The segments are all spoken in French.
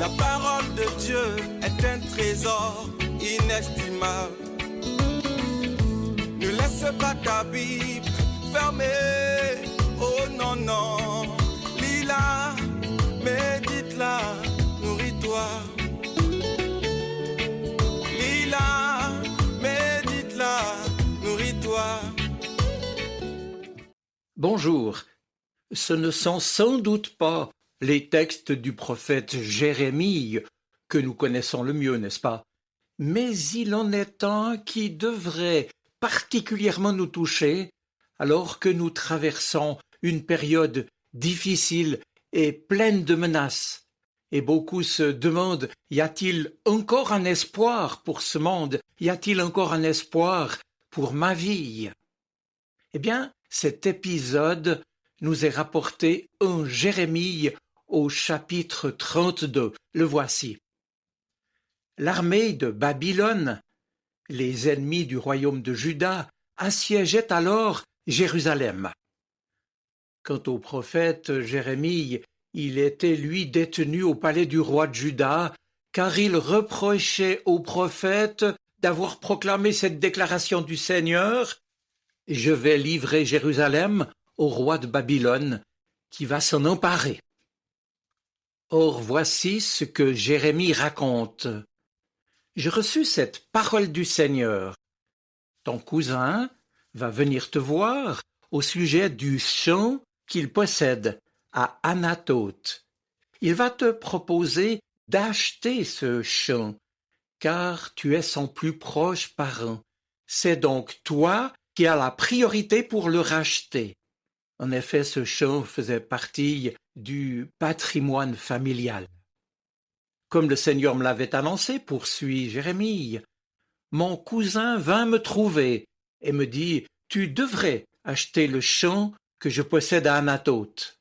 La parole de Dieu est un trésor inestimable. Ne laisse pas ta Bible fermée. Oh non, non. Lis-la, médite-la, nourris-toi. Lis-la, médite-la, nourris-toi. Bonjour. Ce ne sont sans doute pas les textes du prophète Jérémie que nous connaissons le mieux, n'est-ce pas? Mais il en est un qui devrait particulièrement nous toucher alors que nous traversons une période difficile et pleine de menaces. Et beaucoup se demandent, y a-t-il encore un espoir pour ce monde? Y a-t-il encore un espoir pour ma vie? Eh bien, cet épisode nous est rapporté en Jérémie au chapitre 32. Le voici. L'armée de Babylone, les ennemis du royaume de Juda, assiégeaient alors Jérusalem. Quant au prophète Jérémie, il était lui détenu au palais du roi de Juda, car il reprochait au prophète d'avoir proclamé cette déclaration du Seigneur: « Je vais livrer Jérusalem au roi de Babylone, qui va s'en emparer. » Or voici ce que Jérémie raconte. « J'ai reçu cette parole du Seigneur. Ton cousin va venir te voir au sujet du champ qu'il possède à Anathoth. Il va te proposer d'acheter ce champ, car tu es son plus proche parent. C'est donc toi qui as la priorité pour le racheter. » En effet, ce champ faisait partie du patrimoine familial. Comme le Seigneur me l'avait annoncé, poursuit Jérémie, mon cousin vint me trouver et me dit « Tu devrais acheter le champ que je possède à Anathoth. »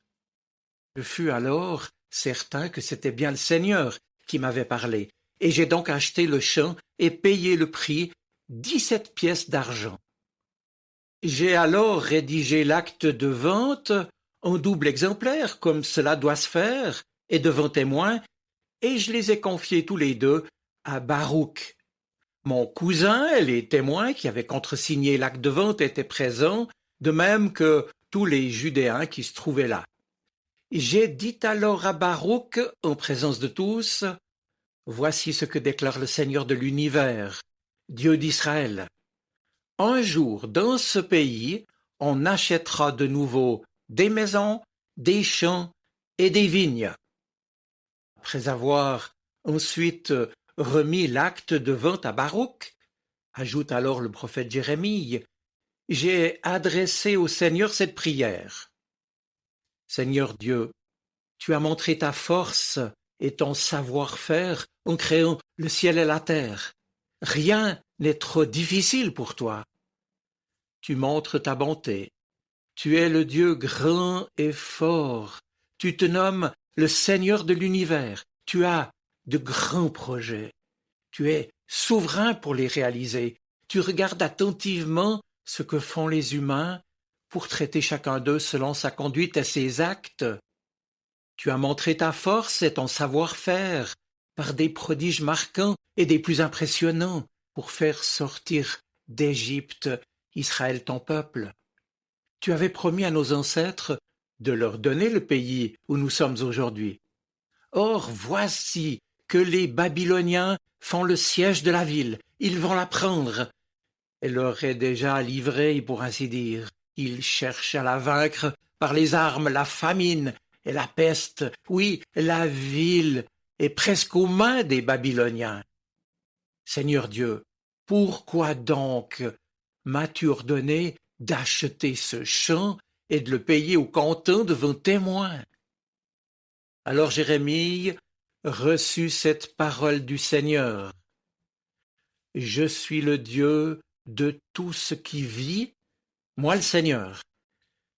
Je fus alors certain que c'était bien le Seigneur qui m'avait parlé, et j'ai donc acheté le champ et payé le prix, 17 pièces d'argent. J'ai alors rédigé l'acte de vente en double exemplaire, comme cela doit se faire, et devant témoins, et je les ai confiés tous les deux à Baruch. Mon cousin et les témoins qui avaient contresigné l'acte de vente étaient présents, de même que tous les Judéens qui se trouvaient là. J'ai dit alors à Baruch, en présence de tous, « Voici ce que déclare le Seigneur de l'univers, Dieu d'Israël. Un jour, dans ce pays, on achètera de nouveau des maisons, des champs et des vignes. » Après avoir ensuite remis l'acte de vente à Baruch, ajoute alors le prophète Jérémie, j'ai adressé au Seigneur cette prière. Seigneur Dieu, tu as montré ta force et ton savoir-faire en créant le ciel et la terre. Rien n'est trop difficile pour toi. Tu montres ta bonté. Tu es le Dieu grand et fort. Tu te nommes le Seigneur de l'univers. Tu as de grands projets. Tu es souverain pour les réaliser. Tu regardes attentivement ce que font les humains pour traiter chacun d'eux selon sa conduite et ses actes. Tu as montré ta force et ton savoir-faire par des prodiges marquants et des plus impressionnants pour faire sortir d'Égypte Israël ton peuple. Tu avais promis à nos ancêtres de leur donner le pays où nous sommes aujourd'hui. Or voici que les Babyloniens font le siège de la ville. Ils vont la prendre. Elle leur est déjà livrée, pour ainsi dire. Ils cherchent à la vaincre par les armes, la famine et la peste. Oui, la ville est presque aux mains des Babyloniens. Seigneur Dieu, pourquoi donc m'as-tu ordonné d'acheter ce champ et de le payer au comptant devant témoins? Alors Jérémie reçut cette parole du Seigneur. Je suis le Dieu de tout ce qui vit, moi le Seigneur.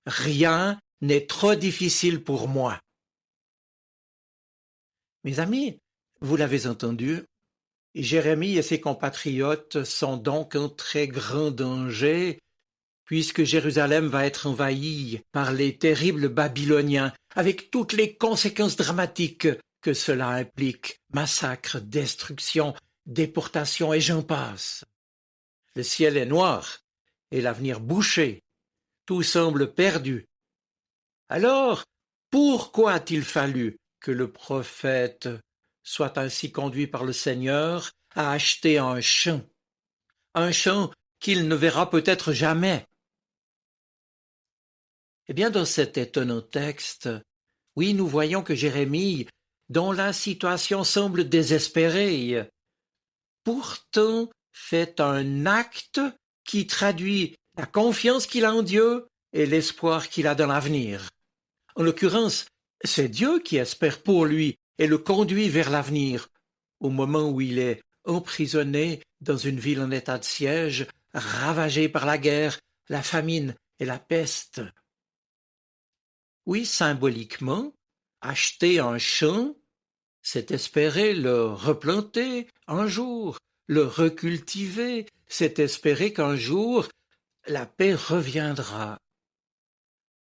Rien n'est trop difficile pour moi. Mes amis, vous l'avez entendu, Jérémie et ses compatriotes sont donc en très grand danger, puisque Jérusalem va être envahie par les terribles Babyloniens, avec toutes les conséquences dramatiques que cela implique massacre, destruction, déportation et j'en passe. Le ciel est noir et l'avenir bouché. Tout semble perdu. Alors, pourquoi a-t-il fallu que le prophète soit ainsi conduit par le Seigneur à acheter un champ qu'il ne verra peut-être jamais? Eh bien, dans cet étonnant texte, oui, nous voyons que Jérémie, dont la situation semble désespérée, pourtant fait un acte qui traduit la confiance qu'il a en Dieu et l'espoir qu'il a dans l'avenir. En l'occurrence, c'est Dieu qui espère pour lui et le conduit vers l'avenir, au moment où il est emprisonné dans une ville en état de siège, ravagée par la guerre, la famine et la peste. Oui, symboliquement, acheter un champ, c'est espérer le replanter un jour, le recultiver, c'est espérer qu'un jour la paix reviendra.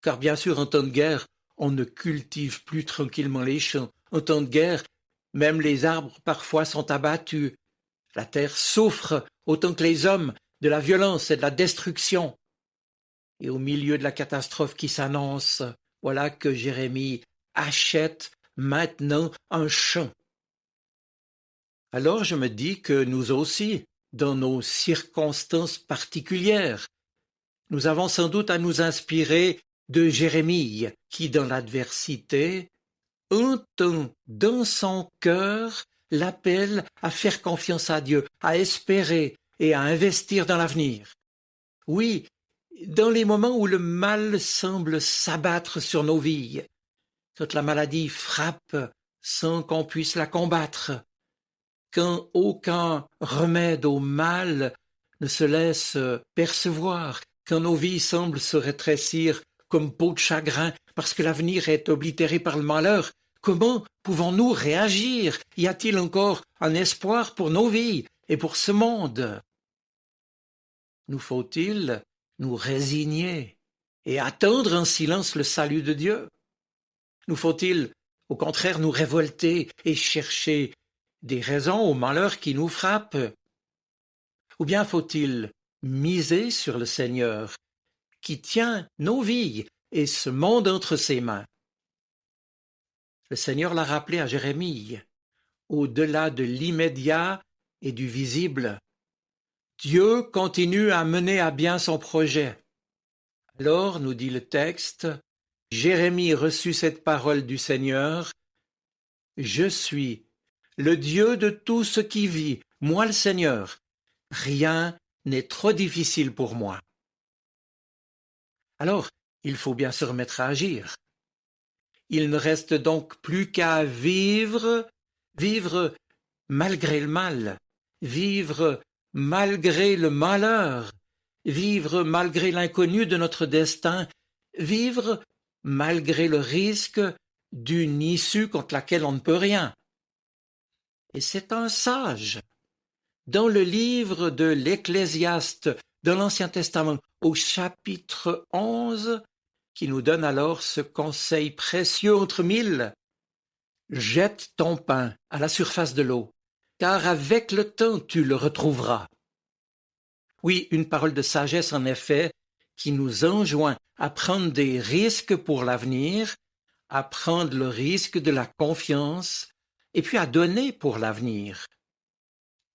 Car bien sûr, en temps de guerre, on ne cultive plus tranquillement les champs. En temps de guerre, même les arbres parfois sont abattus. La terre souffre autant que les hommes de la violence et de la destruction. Et au milieu de la catastrophe qui s'annonce, voilà que Jérémie achète maintenant un champ. Alors je me dis que nous aussi, dans nos circonstances particulières, nous avons sans doute à nous inspirer de Jérémie, qui dans l'adversité entend dans son cœur l'appel à faire confiance à Dieu, à espérer et à investir dans l'avenir. Oui, dans les moments où le mal semble s'abattre sur nos vies, quand la maladie frappe sans qu'on puisse la combattre, quand aucun remède au mal ne se laisse percevoir, quand nos vies semblent se rétrécir comme peau de chagrin parce que l'avenir est oblitéré par le malheur, comment pouvons-nous réagir? Y a-t-il encore un espoir pour nos vies et pour ce monde? Nous faut-il nous résigner et attendre en silence le salut de Dieu? Nous faut-il, au contraire, nous révolter et chercher des raisons au malheur qui nous frappe? Ou bien faut-il miser sur le Seigneur qui tient nos vies et ce monde entre ses mains? Le Seigneur l'a rappelé à Jérémie, au-delà de l'immédiat et du visible, Dieu continue à mener à bien son projet. Alors, nous dit le texte, Jérémie reçut cette parole du Seigneur, « Je suis le Dieu de tout ce qui vit, moi le Seigneur. Rien n'est trop difficile pour moi. » Alors, il faut bien se remettre à agir. Il ne reste donc plus qu'à vivre malgré le mal, vivre malgré le malheur, vivre malgré l'inconnu de notre destin, vivre malgré le risque d'une issue contre laquelle on ne peut rien. Et c'est un sage. Dans le livre de l'Ecclésiaste de l'Ancien Testament, au chapitre 11, qui nous donne alors ce conseil précieux entre mille. Jette ton pain à la surface de l'eau, car avec le temps tu le retrouveras. Oui, une parole de sagesse en effet, qui nous enjoint à prendre des risques pour l'avenir, à prendre le risque de la confiance, et puis à donner pour l'avenir.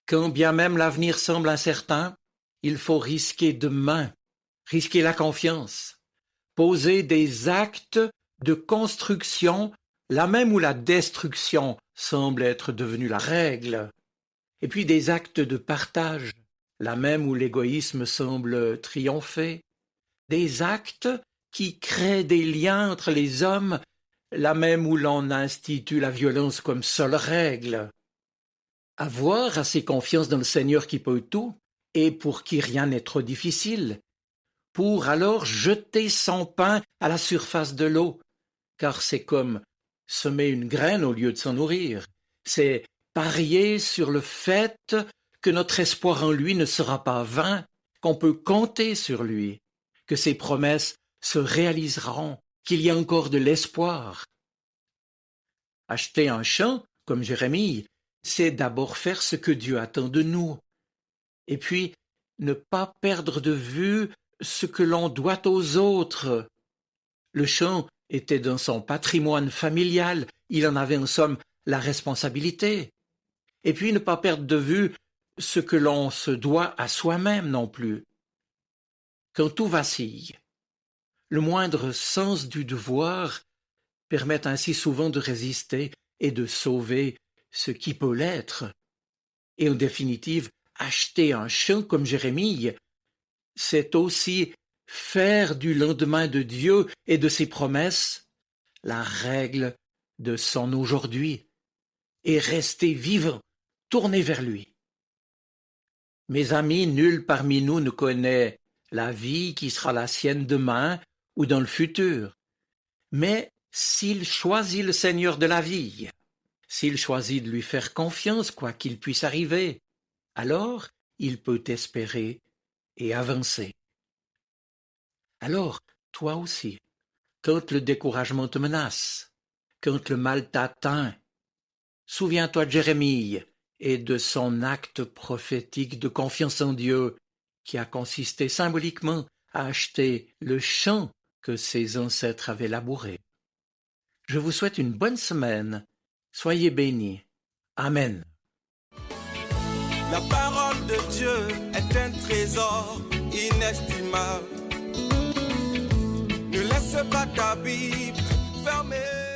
Quand bien même l'avenir semble incertain, il faut risquer demain, risquer la confiance, poser des actes de construction là même où la destruction semble être devenue la règle, et puis des actes de partage, là même où l'égoïsme semble triompher, des actes qui créent des liens entre les hommes, là même où l'on institue la violence comme seule règle. Avoir assez confiance dans le Seigneur qui peut tout, et pour qui rien n'est trop difficile, pour alors jeter son pain à la surface de l'eau, car c'est comme semer une graine au lieu de s'en nourrir. C'est parier sur le fait que notre espoir en lui ne sera pas vain, qu'on peut compter sur lui, que ses promesses se réaliseront, qu'il y a encore de l'espoir. Acheter un champ, comme Jérémie, c'est d'abord faire ce que Dieu attend de nous. Et puis, ne pas perdre de vue ce que l'on doit aux autres. Le champ était dans son patrimoine familial, il en avait en somme la responsabilité. Et puis ne pas perdre de vue ce que l'on se doit à soi-même non plus. Quand tout vacille, le moindre sens du devoir permet ainsi souvent de résister et de sauver ce qui peut l'être. Et en définitive, acheter un champ comme Jérémie, c'est aussi faire du lendemain de Dieu et de ses promesses la règle de son aujourd'hui et rester vivant, tourné vers lui. Mes amis, nul parmi nous ne connaît la vie qui sera la sienne demain ou dans le futur. Mais s'il choisit le Seigneur de la vie, s'il choisit de lui faire confiance quoi qu'il puisse arriver, alors il peut espérer et avancer. Alors, toi aussi, quand le découragement te menace, quand le mal t'atteint, souviens-toi de Jérémie et de son acte prophétique de confiance en Dieu qui a consisté symboliquement à acheter le champ que ses ancêtres avaient labouré. Je vous souhaite une bonne semaine. Soyez bénis. Amen. La parole de Dieu est un trésor inestimable. Ne laisse pas ta Bible fermée.